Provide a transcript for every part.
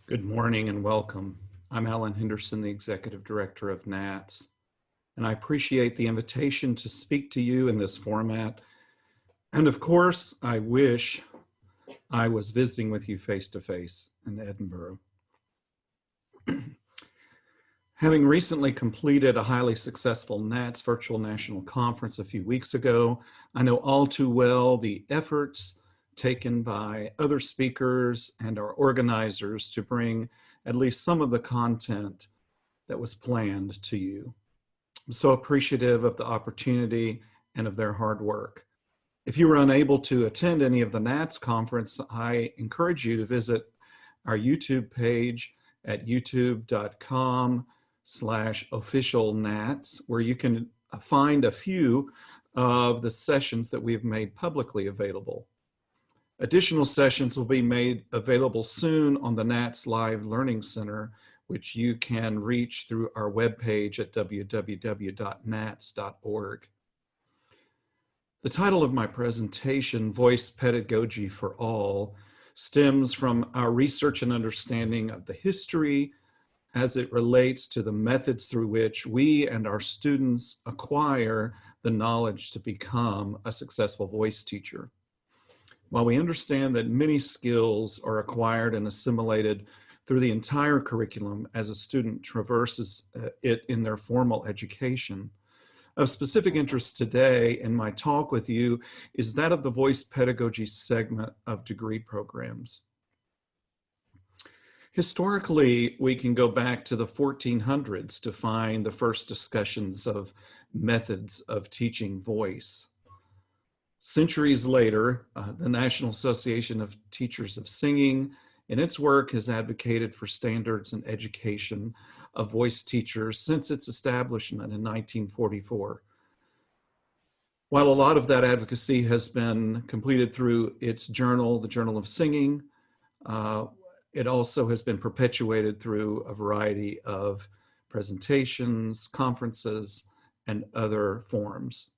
Good morning and welcome. I'm Alan Henderson, the Executive Director of NATS, and I appreciate the invitation to speak to you in this format. And of course, I wish I was visiting with you face-to-face in Edinburgh. Having recently completed a highly successful NATS Virtual National Conference a few weeks ago, I know all too well the efforts taken by other speakers and our organizers to bring at least some of the content that was planned to you. I'm so appreciative of the opportunity and of their hard work. If you were unable to attend any of the NATS conference, I encourage you to visit our YouTube page at youtube.com/officialnats, where you can find a few of the sessions that we've made publicly available. Additional sessions will be made available soon on the NATS Live Learning Center, which you can reach through our webpage at www.nats.org. The title of my presentation, Voice Pedagogy for All, stems from our research and understanding of the history as it relates to the methods through which we and our students acquire the knowledge to become a successful voice teacher. While we understand that many skills are acquired and assimilated through the entire curriculum as a student traverses it in their formal education, of specific interest today in my talk with you is that of the voice pedagogy segment of degree programs. Historically, we can go back to the 1400s to find the first discussions of methods of teaching voice. Centuries later, the National Association of Teachers of Singing, in its work, has advocated for standards and education of voice teachers since its establishment in 1944. While a lot of that advocacy has been completed through its journal, the Journal of Singing, it also has been perpetuated through a variety of presentations, conferences, and other forms.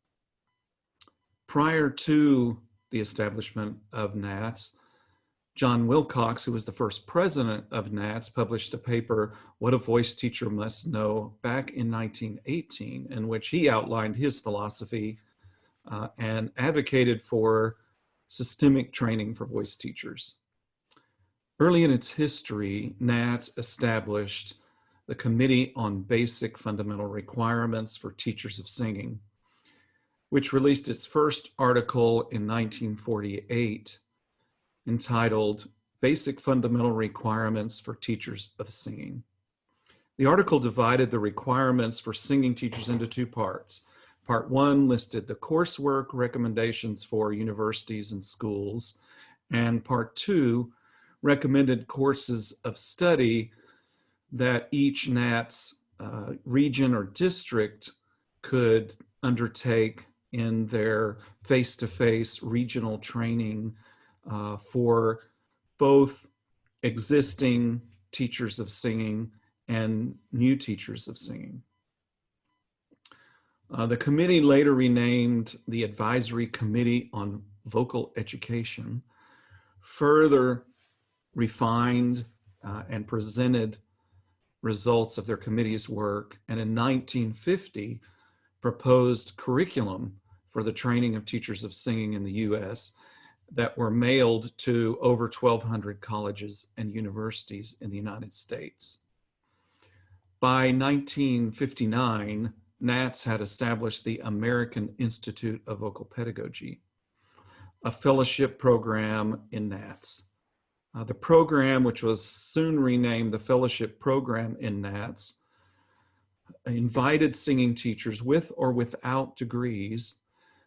Prior to the establishment of NATS, John Wilcox, who was the first president of NATS, published a paper, What a Voice Teacher Must Know, back in 1918, in which he outlined his philosophy and advocated for systemic training for voice teachers. Early in its history, NATS established the Committee on Basic Fundamental Requirements for Teachers of Singing, which released its first article in 1948 entitled Basic Fundamental Requirements for Teachers of Singing. The article divided the requirements for singing teachers into two parts. Part one listed the coursework recommendations for universities and schools, and part two recommended courses of study that each NATS region or district could undertake in their face-to-face regional training for both existing teachers of singing and new teachers of singing. The committee later renamed the Advisory Committee on Vocal Education, further refined and presented results of their committee's work, and in 1950 proposed curriculum for the training of teachers of singing in the U.S. that were mailed to over 1,200 colleges and universities in the United States. By 1959, NATS had established the American Institute of Vocal Pedagogy, a fellowship program in NATS. The program, which was soon renamed the Fellowship Program in NATS, invited singing teachers with or without degrees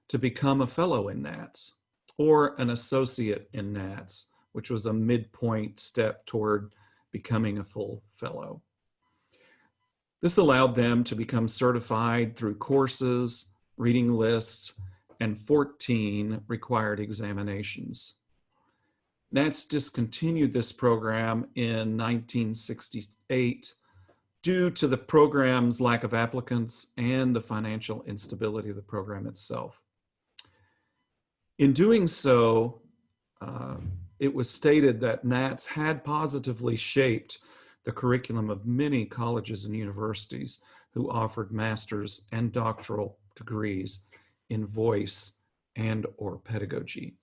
to become a fellow in NATS or an associate in NATS, which was a midpoint step toward becoming a full fellow. This allowed them to become certified through courses, reading lists, and 14 required examinations. NATS discontinued this program in 1968 due to the program's lack of applicants and the financial instability of the program itself. In doing so, it was stated that Nats had positively shaped the curriculum of many colleges and universities who offered master's and doctoral degrees in voice and or pedagogy.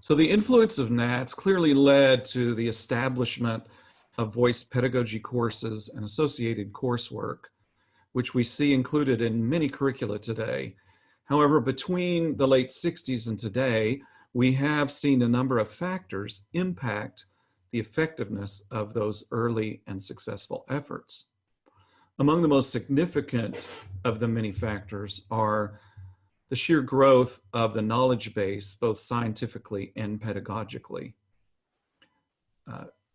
So the influence of Nats clearly led to the establishment of voice pedagogy courses and associated coursework, which we see included in many curricula today. However, between the late 60s and today, we have seen a number of factors impact the effectiveness of those early and successful efforts. Among the most significant of the many factors are the sheer growth of the knowledge base, both scientifically and pedagogically.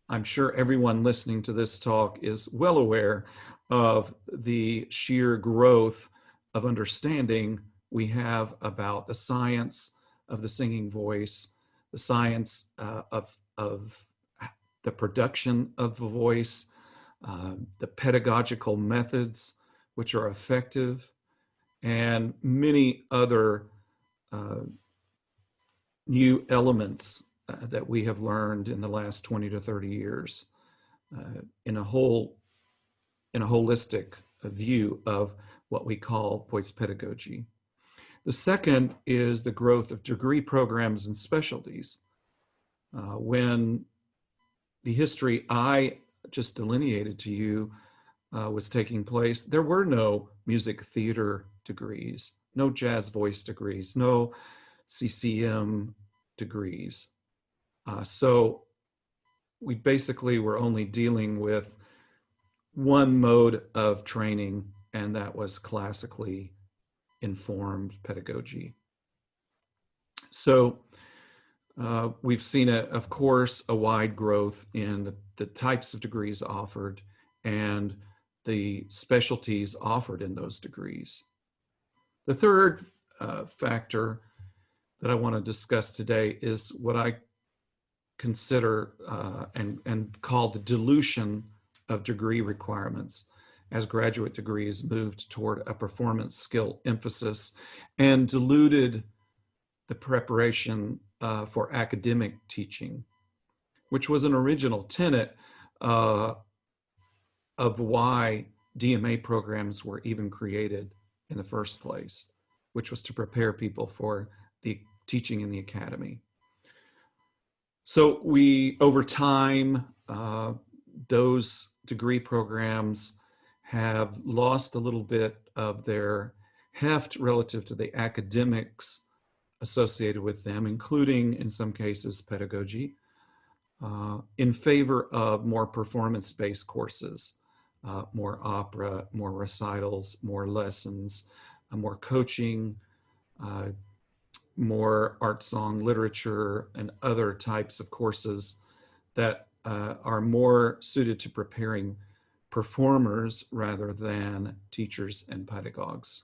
I'm sure everyone listening to this talk is well aware of the sheer growth of understanding we have about the science of the singing voice, the science of the production of the voice, the pedagogical methods which are effective, and many other new elements that we have learned in the last 20 to 30 years in a holistic view of what we call voice pedagogy. The second is the growth of degree programs and specialties. When the history I just delineated to you was taking place, there were no music theater degrees, no jazz voice degrees, no CCM degrees. So we basically were only dealing with one mode of training, and that was classically informed pedagogy. So we've seen, of course, a wide growth in the types of degrees offered and the specialties offered in those degrees. The third factor that I want to discuss today is what I consider and call the dilution of degree requirements as graduate degrees moved toward a performance skill emphasis and diluted the preparation for academic teaching, which was an original tenet of why DMA programs were even created in the first place, which was to prepare people for the teaching in the academy. So over time, those degree programs have lost a little bit of their heft relative to the academics associated with them, including, in some cases, pedagogy, in favor of more performance-based courses, more opera, more recitals, more lessons, more coaching, more art, song, literature, and other types of courses that are more suited to preparing performers rather than teachers and pedagogues.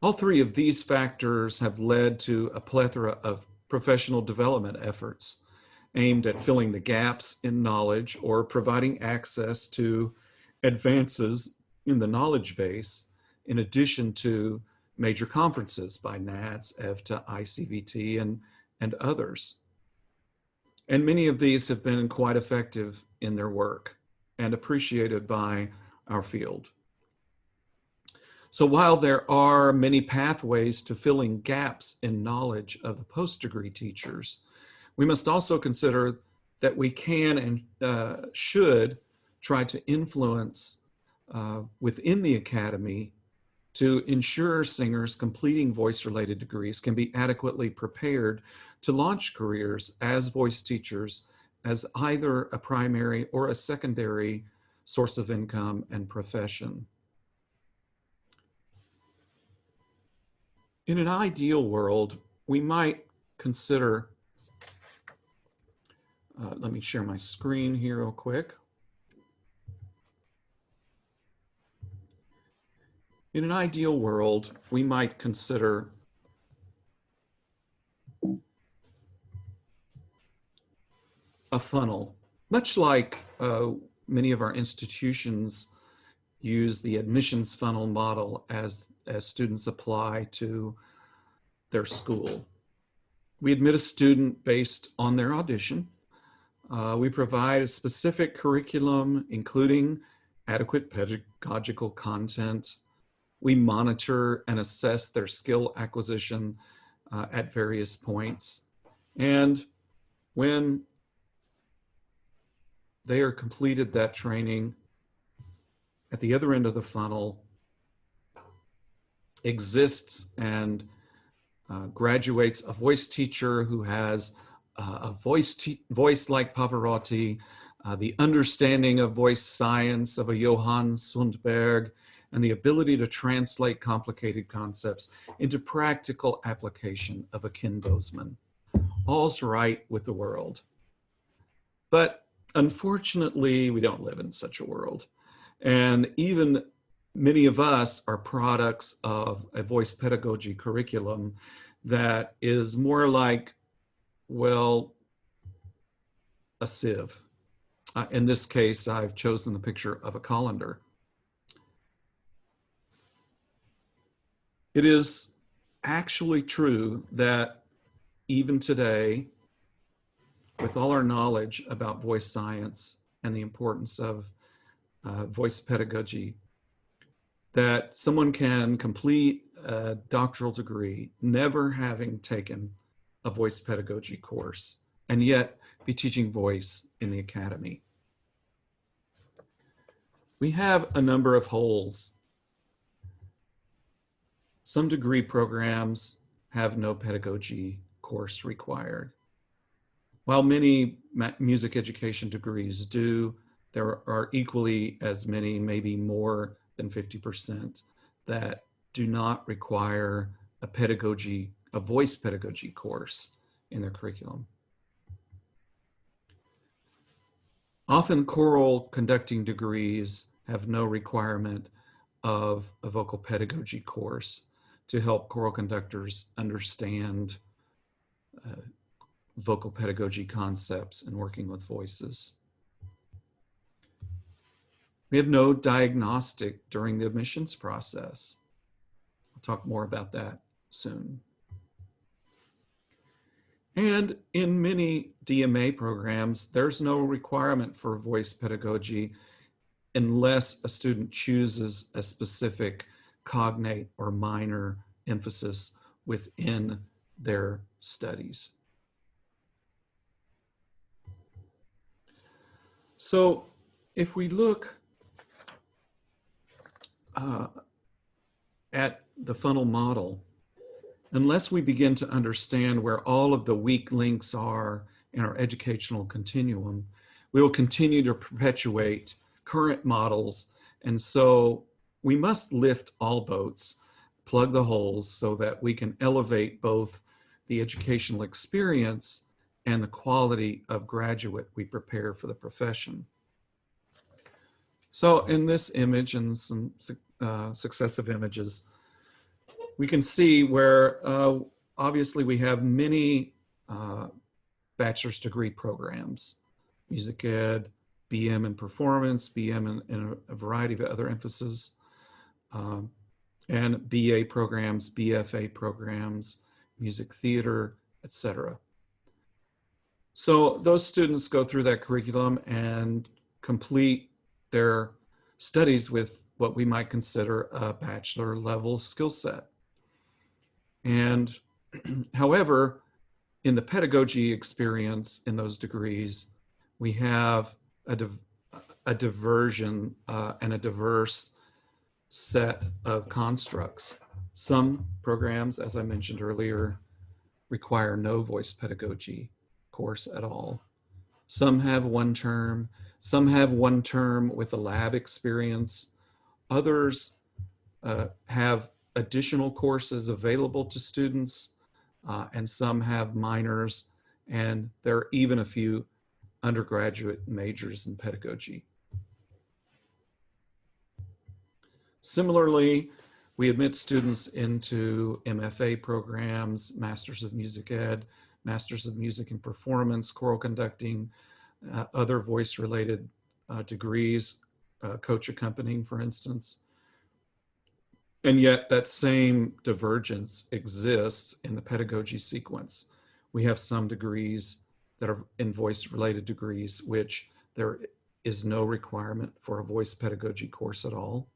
All three of these factors have led to a plethora of professional development efforts aimed at filling the gaps in knowledge or providing access to advances in the knowledge base, in addition to major conferences by NATS, EVTA, ICVT, and others. And many of these have been quite effective in their work and appreciated by our field. So while there are many pathways to filling gaps in knowledge of the post-degree teachers, we must also consider that we can and should try to influence within the academy to ensure singers completing voice-related degrees can be adequately prepared to launch careers as voice teachers as either a primary or a secondary source of income and profession. In an ideal world, we might consider, let me share my screen here real quick. In an ideal world, we might consider a funnel, much like many of our institutions use the admissions funnel model as students apply to their school. We admit a student based on their audition. We provide a specific curriculum, including adequate pedagogical content. We monitor and assess their skill acquisition at various points. And when they are completed that training, at the other end of the funnel exists and graduates a voice teacher who has a voice like Pavarotti, the understanding of voice science of a Johann Sundberg, and the ability to translate complicated concepts into practical application of a Ken Bozeman. All's right with the world. But unfortunately, we don't live in such a world. And even many of us are products of a voice pedagogy curriculum that is more like, well, a sieve. In this case, I've chosen the picture of a colander. It is actually true that even today, with all our knowledge about voice science and the importance of voice pedagogy, that someone can complete a doctoral degree never having taken a voice pedagogy course and yet be teaching voice in the academy. We have a number of holes. Some degree programs have no pedagogy course required. While many music education degrees do, there are equally as many, maybe more than 50%, that do not require a voice pedagogy course in their curriculum. Often choral conducting degrees have no requirement of a vocal pedagogy course to help choral conductors understand vocal pedagogy concepts and working with voices. We have no diagnostic during the admissions process. I'll talk more about that soon. And in many DMA programs, there's no requirement for voice pedagogy unless a student chooses a specific cognate or minor emphasis within their studies. So if we look at the funnel model, unless we begin to understand where all of the weak links are in our educational continuum, we will continue to perpetuate current models. And so we must lift all boats, plug the holes so that we can elevate both the educational experience and the quality of graduate we prepare for the profession. So in this image and some successive images, we can see where obviously we have many bachelor's degree programs, music ed, BM in performance, BM in a variety of other emphases, and BA programs, BFA programs, music theater, etc. So those students go through that curriculum and complete their studies with what we might consider a bachelor level skill set. And however, in the pedagogy experience in those degrees, we have a diversion and a diverse set of constructs. Some programs, as I mentioned earlier, require no voice pedagogy course at all. Some have one term, some have one term with a lab experience. Others have additional courses available to students, and some have minors, and there are even a few undergraduate majors in pedagogy. Similarly, we admit students into MFA programs, Masters of Music Ed, Masters of Music and Performance, choral conducting, other voice-related degrees, coach accompanying, for instance. And yet that same divergence exists in the pedagogy sequence. We have some degrees that are in voice-related degrees, which there is no requirement for a voice pedagogy course at all.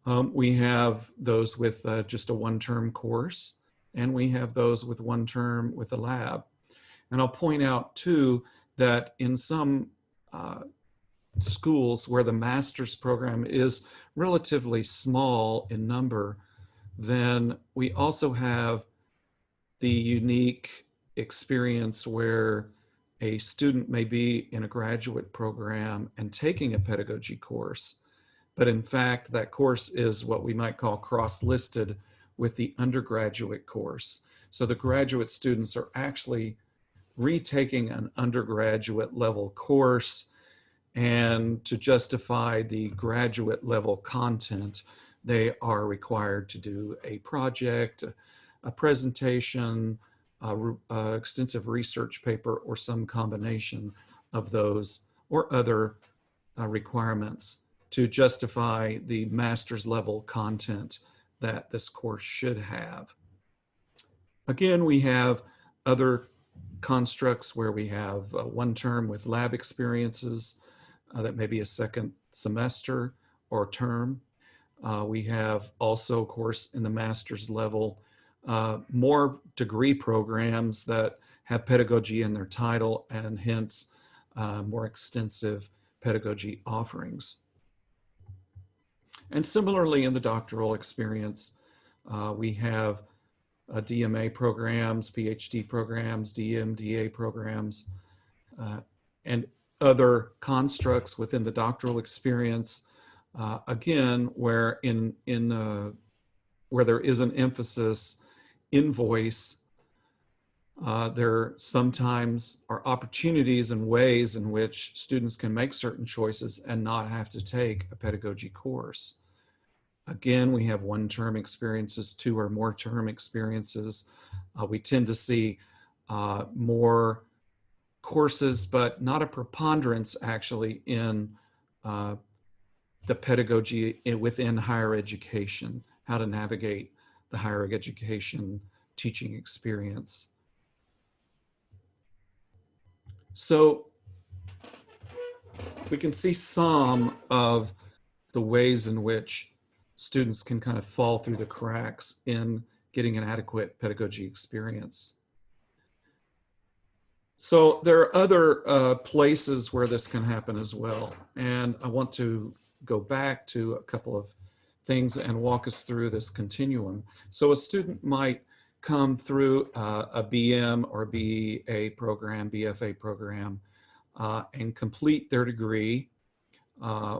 We have those with just a one-term course, and we have those with one term with a lab. And I'll point out too that in some schools where the master's program is relatively small in number, then we also have the unique experience where a student may be in a graduate program and taking a pedagogy course, but in fact that course is what we might call cross-listed with the undergraduate course. So the graduate students are actually retaking an undergraduate level course, and to justify the graduate level content, they are required to do a project, a presentation, extensive research paper, or some combination of those or other requirements to justify the master's level content that this course should have. Again, we have other constructs where we have one term with lab experiences that may be a second semester or term. We have also, of course, in the master's level, more degree programs that have pedagogy in their title and hence more extensive pedagogy offerings. And similarly in the doctoral experience, we have DMA programs, PhD programs, DMDA programs, and other constructs within the doctoral experience. Again, where where there is an emphasis in voice, there sometimes are opportunities and ways in which students can make certain choices and not have to take a pedagogy course. Again, we have one-term experiences, two or more term experiences. We tend to see more courses, but not a preponderance actually in the pedagogy within higher education, how to navigate the higher education teaching experience. So we can see some of the ways in which students can kind of fall through the cracks in getting an adequate pedagogy experience. So there are other places where this can happen as well. And I want to go back to a couple of things and walk us through this continuum. So a student might come through a BM or BA program, BFA program, and complete their degree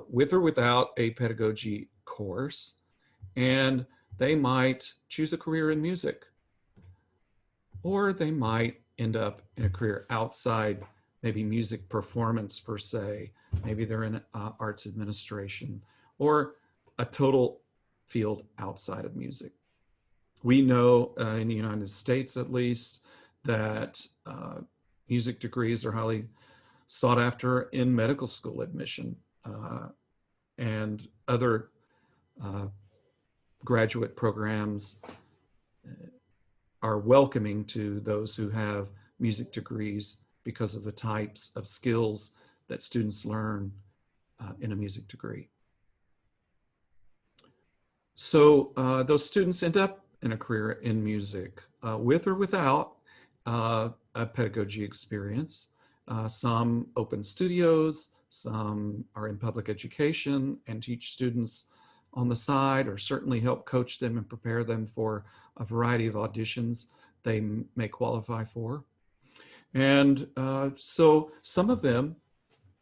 with or without a pedagogy course, and they might choose a career in music, or they might end up in a career outside maybe music performance per se. Maybe they're in arts administration or a total field outside of music. We know in the United States at least that music degrees are highly sought after in medical school admission and other graduate programs are welcoming to those who have music degrees because of the types of skills that students learn in a music degree. So those students end up in a career in music with or without a pedagogy experience. Some open studios, some are in public education and teach students on the side, or certainly help coach them and prepare them for a variety of auditions they may qualify for. And so some of them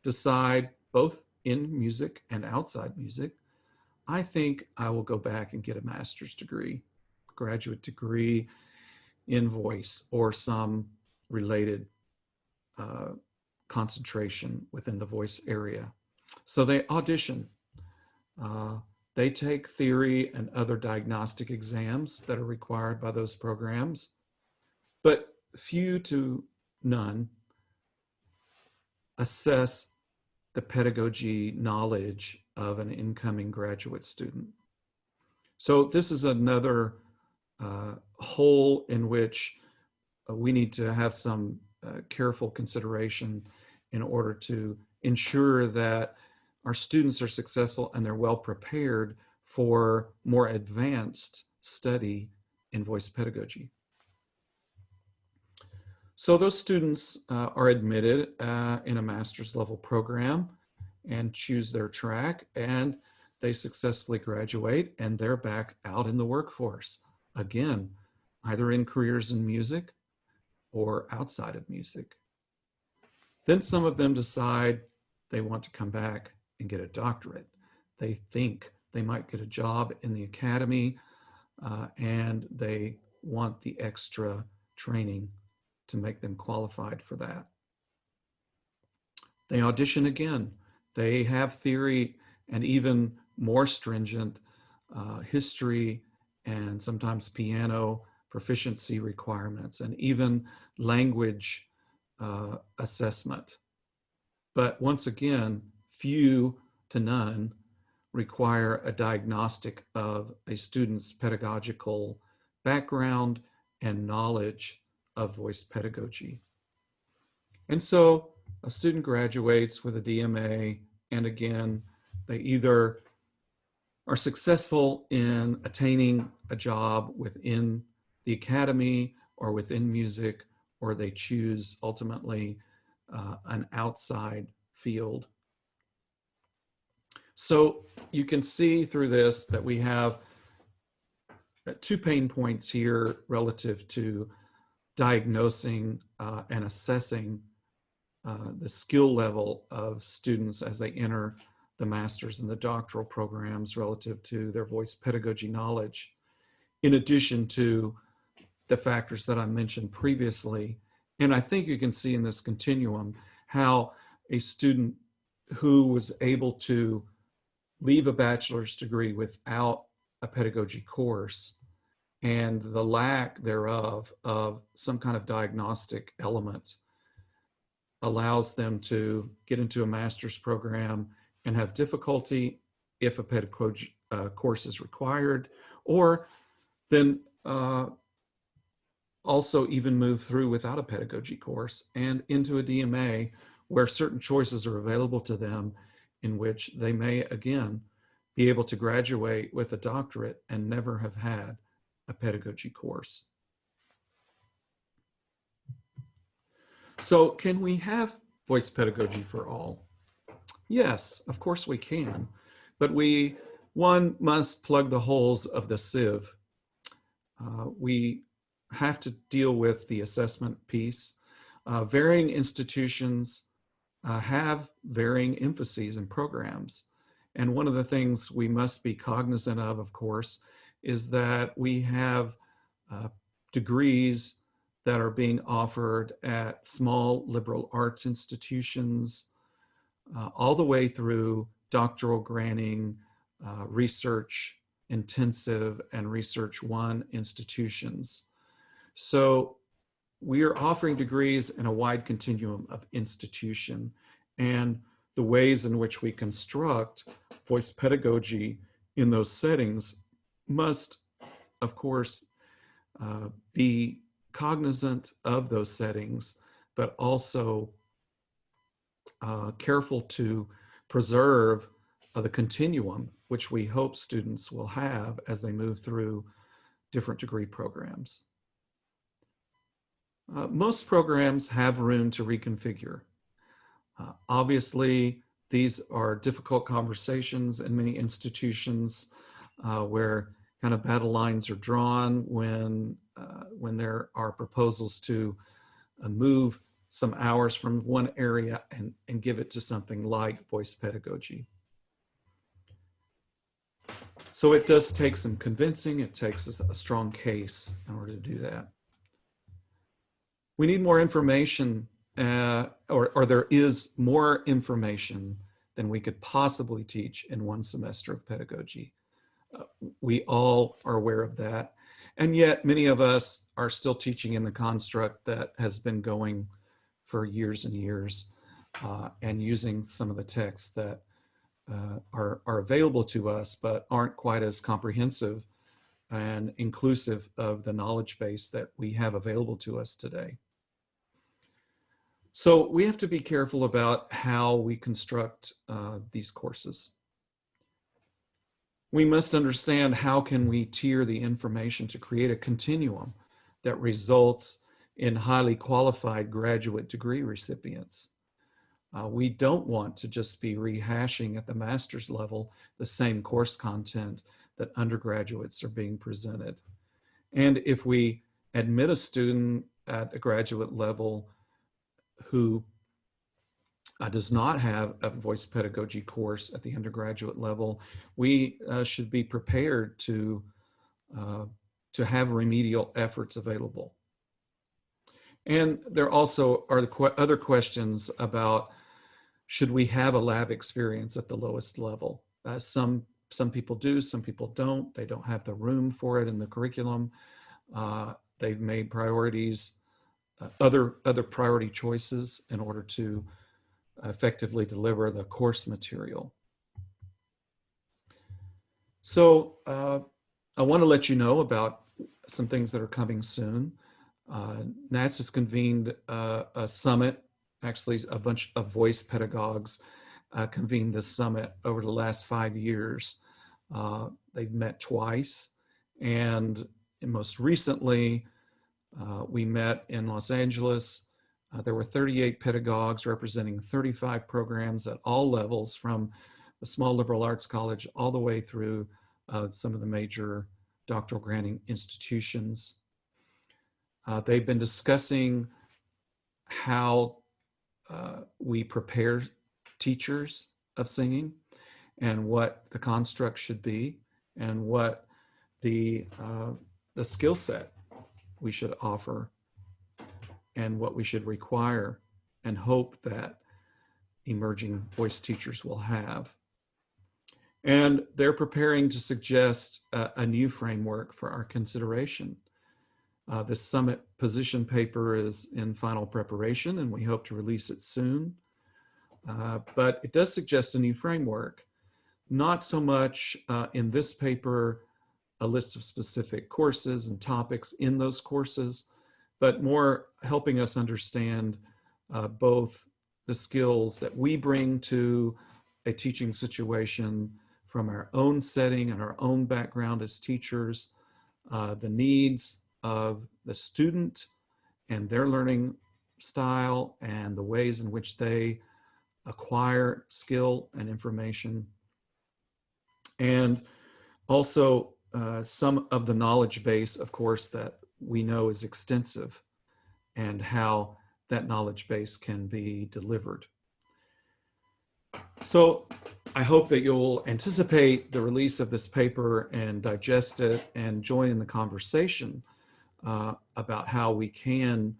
decide, both in music and outside music, I think I will go back and get a master's degree, graduate degree in voice or some related concentration within the voice area. So they audition. They take theory and other diagnostic exams that are required by those programs, but few to none assess the pedagogy knowledge of an incoming graduate student. So this is another hole in which we need to have some careful consideration in order to ensure that our students are successful and they're well prepared for more advanced study in voice pedagogy. So those students are admitted in a master's level program and choose their track, and they successfully graduate, and they're back out in the workforce. Again, either in careers in music or outside of music. Then some of them decide they want to come back and get a doctorate. They think they might get a job in the academy, and they want the extra training to make them qualified for that. They audition again. They have theory and even more stringent history and sometimes piano proficiency requirements and even language assessment. But once again, few to none require a diagnostic of a student's pedagogical background and knowledge of voice pedagogy. And so a student graduates with a DMA, and again, they either are successful in attaining a job within the academy or within music, or they choose ultimately an outside field. So you can see through this that we have two pain points here relative to diagnosing and assessing the skill level of students as they enter the master's and the doctoral programs relative to their voice pedagogy knowledge, in addition to the factors that I mentioned previously. And I think you can see in this continuum how a student who was able to leave a bachelor's degree without a pedagogy course and the lack thereof of some kind of diagnostic element allows them to get into a master's program and have difficulty if a pedagogy course is required, or then also even move through without a pedagogy course and into a DMA where certain choices are available to them in which they may again be able to graduate with a doctorate and never have had a pedagogy course. So can we have voice pedagogy for all? Yes, of course we can, but one must plug the holes of the sieve. We have to deal with the assessment piece. Varying institutions have varying emphases and programs. And one of the things we must be cognizant of course, is that we have degrees that are being offered at small liberal arts institutions, all the way through doctoral granting, research intensive and research one institutions. So we are offering degrees in a wide continuum of institution, and the ways in which we construct voice pedagogy in those settings must, of course, be cognizant of those settings, but also careful to preserve the continuum which we hope students will have as they move through different degree programs. Most programs have room to reconfigure. Obviously, these are difficult conversations in many institutions where kind of battle lines are drawn when there are proposals to move some hours from one area and give it to something like voice pedagogy. So it does take some convincing. It takes a strong case in order to do that. We need more information, or there is more information than we could possibly teach in one semester of pedagogy. We all are aware of that. And yet many of us are still teaching in the construct that has been going for years and years, and using some of the texts that are available to us, but aren't quite as comprehensive and inclusive of the knowledge base that we have available to us today. So we have to be careful about how we construct these courses. We must understand how can we tier the information to create a continuum that results in highly qualified graduate degree recipients. We don't want to just be rehashing at the master's level the same course content that undergraduates are being presented. And if we admit a student at a graduate level who does not have a voice pedagogy course at the undergraduate level, we should be prepared to have remedial efforts available. And there also are other questions about, should we have a lab experience at the lowest level? Some people do, some people don't. They don't have the room for it in the curriculum. They've made priorities, other priority choices in order to effectively deliver the course material. So I want to let you know about some things that are coming soon. NATS has convened a summit. Actually, a bunch of voice pedagogues convened this summit over the last 5 years. They've met twice, and most recently, we met in Los Angeles. There were 38 pedagogues representing 35 programs at all levels, from a small liberal arts college all the way through some of the major doctoral granting institutions. They've been discussing how we prepare teachers of singing and what the construct should be and what the skill set we should offer and what we should require and hope that emerging voice teachers will have. And they're preparing to suggest a new framework for our consideration. The summit position paper is in final preparation, and we hope to release it soon. But it does suggest a new framework, not so much in this paper a list of specific courses and topics in those courses, but more helping us understand both the skills that we bring to a teaching situation from our own setting and our own background as teachers, the needs of the student and their learning style and the ways in which they acquire skill and information, and also some of the knowledge base, of course, that we know is extensive and how that knowledge base can be delivered. So I hope that you'll anticipate the release of this paper and digest it and join in the conversation about how we can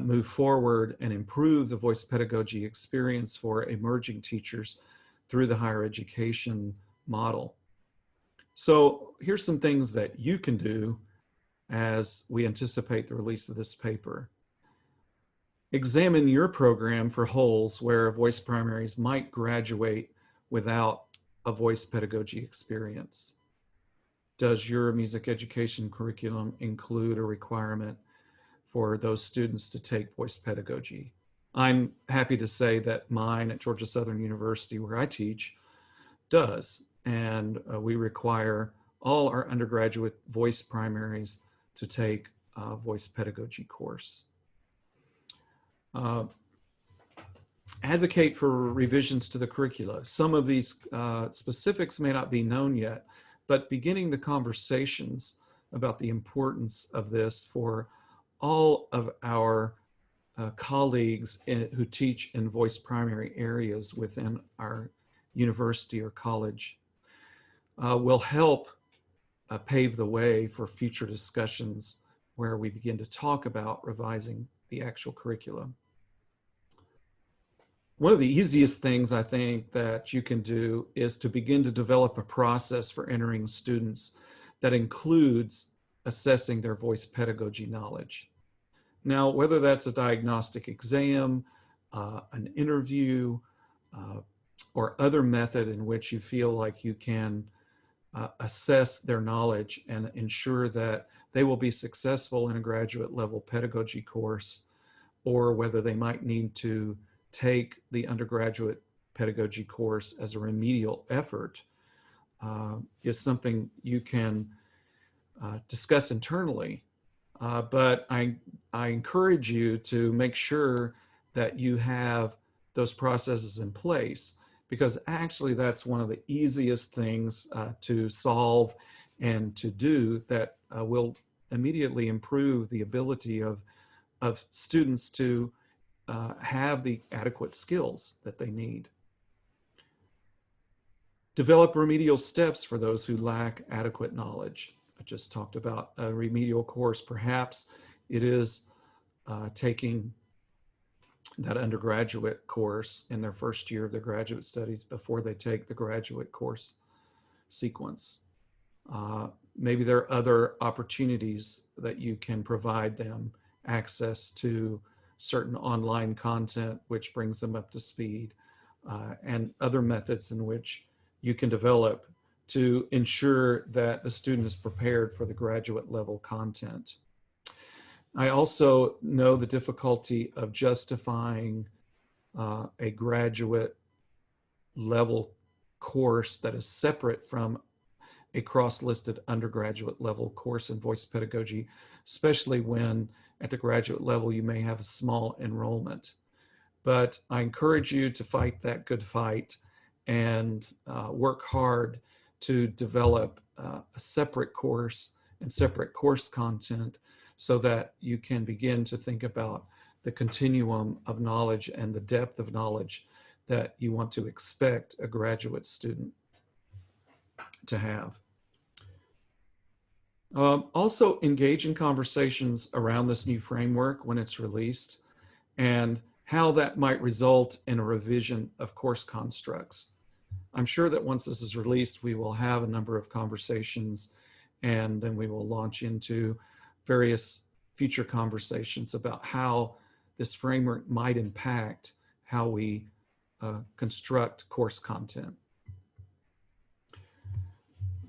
move forward and improve the voice pedagogy experience for emerging teachers through the higher education model. So here's some things that you can do as we anticipate the release of this paper. Examine your program for holes where voice primaries might graduate without a voice pedagogy experience. Does your music education curriculum include a requirement for those students to take voice pedagogy? I'm happy to say that mine at Georgia Southern University, where I teach, does. And we require all our undergraduate voice primaries to take a voice pedagogy course. Advocate for revisions to the curricula. Some of these specifics may not be known yet, but beginning the conversations about the importance of this for all of our colleagues who teach in voice primary areas within our university or college will help pave the way for future discussions where we begin to talk about revising the actual curriculum. One of the easiest things I think that you can do is to begin to develop a process for entering students that includes assessing their voice pedagogy knowledge. Now, whether that's a diagnostic exam, an interview, or other method in which you feel like you can assess their knowledge and ensure that they will be successful in a graduate level pedagogy course, or whether they might need to take the undergraduate pedagogy course as a remedial effort, is something you can discuss internally. But I encourage you to make sure that you have those processes in place, because actually that's one of the easiest things to solve and to do that will immediately improve the ability of students to have the adequate skills that they need. Develop remedial steps for those who lack adequate knowledge. I just talked about a remedial course. Perhaps it is taking that undergraduate course in their first year of their graduate studies before they take the graduate course sequence. Maybe there are other opportunities that you can provide them access to certain online content which brings them up to speed, and other methods in which you can develop to ensure that the student is prepared for the graduate level content. I also know the difficulty of justifying a graduate level course that is separate from a cross-listed undergraduate level course in voice pedagogy, especially when at the graduate level you may have a small enrollment. But I encourage you to fight that good fight and work hard to develop a separate course and separate course content so that you can begin to think about the continuum of knowledge and the depth of knowledge that you want to expect a graduate student to have. Also engage in conversations around this new framework when it's released, and how that might result in a revision of course constructs. I'm sure that once this is released, we will have a number of conversations, and then we will launch into various future conversations about how this framework might impact how we construct course content.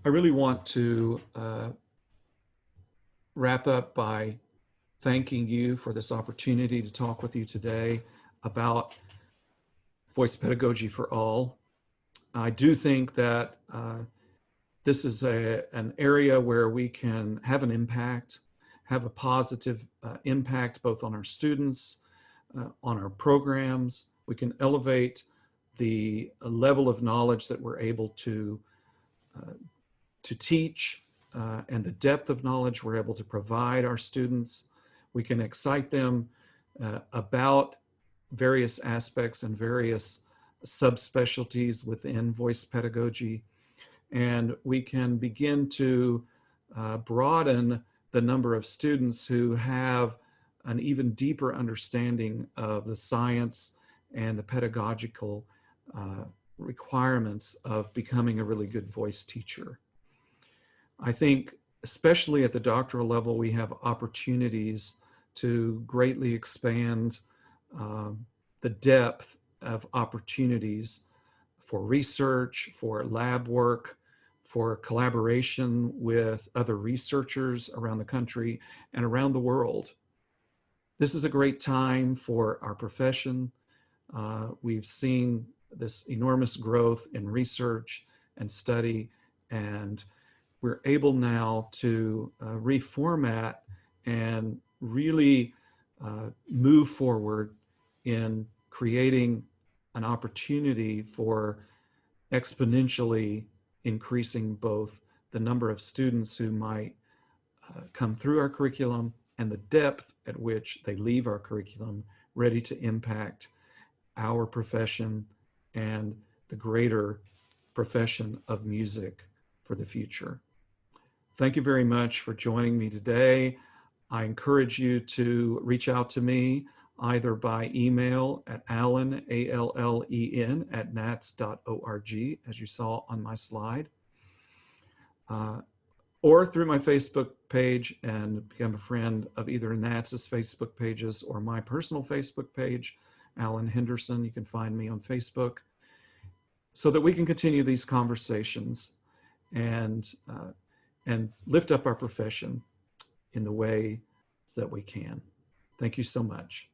I really want to wrap up by thanking you for this opportunity to talk with you today about voice pedagogy for all. I do think that this is an area where we can have an impact, have a positive impact both on our students, on our programs. We can elevate the level of knowledge that we're able to teach, and the depth of knowledge we're able to provide our students. We can excite them about various aspects and various subspecialties within voice pedagogy. And we can begin to broaden the number of students who have an even deeper understanding of the science and the pedagogical requirements of becoming a really good voice teacher. I think especially at the doctoral level, we have opportunities to greatly expand the depth of opportunities for research, for lab work, for collaboration with other researchers around the country and around the world. This is a great time for our profession. We've seen this enormous growth in research and study, and we're able now to reformat and really move forward in creating an opportunity for exponentially increasing both the number of students who might come through our curriculum and the depth at which they leave our curriculum ready to impact our profession and the greater profession of music for the future. Thank you very much for joining me today. I encourage you to reach out to me either by email at allen, A-L-L-E-N, @nats.org, as you saw on my slide, or through my Facebook page and become a friend of either NATS's Facebook pages or my personal Facebook page, Allen Henderson. You can find me on Facebook, so that we can continue these conversations. and lift up our profession in the way that we can. Thank you so much.